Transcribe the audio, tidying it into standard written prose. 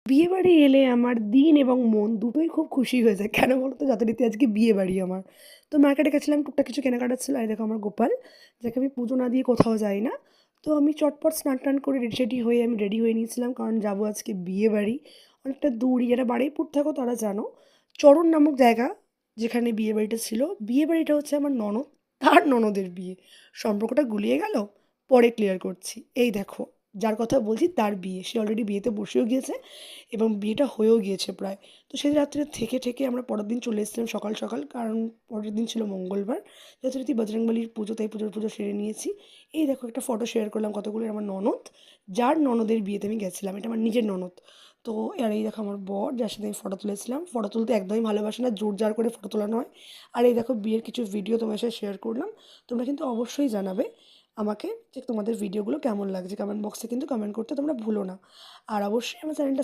বিয়েবাড়ি এলে আমার দিন এবং মন দুটোই খুব খুশি হয়ে যায়। কেন বলো তো? যথারীতি আজকে বিয়েবাড়ি আমার। তো মার্কেটে গেছিলাম, টুকটাক কিছু কেনাকাটা ছিল। আর এই দেখো আমার গোপাল, যাকে আমি পুজো না দিয়ে কোথাও যাই না। তো আমি চটপট স্নান-টান করে রেডি-টেডি হয়ে আমি রেডি হয়ে নিয়েছিলাম, কারণ যাবো আজকে বিয়েবাড়ি। অনেকটা দূরই, যারা বারুইপুর থাকো তারা জানো। চরণ নামক জায়গা, যেখানে বিয়েবাড়িটা ছিল। বিয়েবাড়িটা হচ্ছে আমার ননদ, তার ননদের বিয়ে। সম্পর্কটা গুলিয়ে গেল? পরে ক্লিয়ার করছি। এই দেখো, যার কথা বলছি তার বিয়ে। সে অলরেডি বিয়েতে বসেও গিয়েছে এবং বিয়েটা হয়েও গিয়েছে প্রায়। তো সেই রাত্রে থেকে আমরা পরের দিন চলে এসেছিলাম সকাল সকাল, কারণ পরের দিন ছিল মঙ্গলবার। যথারীতি বজরংবলীর পুজো, তাই পুজো সেরে নিয়েছি। এই দেখো একটা ফটো শেয়ার করলাম কতগুলো, আমার ননদ, যার ননদের বিয়েতে আমি গেছিলাম। এটা আমার নিজের ননদ। তো আর এই দেখো আমার বর, যার সাথে আমি ফটো তুলেছিলাম। ফটো তুলতে একদমই ভালোবাসে না, জোর জার করে ফটো তোলানো হয়। আর এই দেখো বিয়ের কিছু ভিডিও তোমার সাথে শেয়ার করলাম। তোমরা কিন্তু অবশ্যই জানাবে আমাকে যে তোমাদের ভিডিওগুলো কেমন লাগছে। কমেন্ট বক্সে কিন্তু কমেন্ট করতে তোমরা ভুলো না। আর অবশ্যই আমার চ্যানেলটা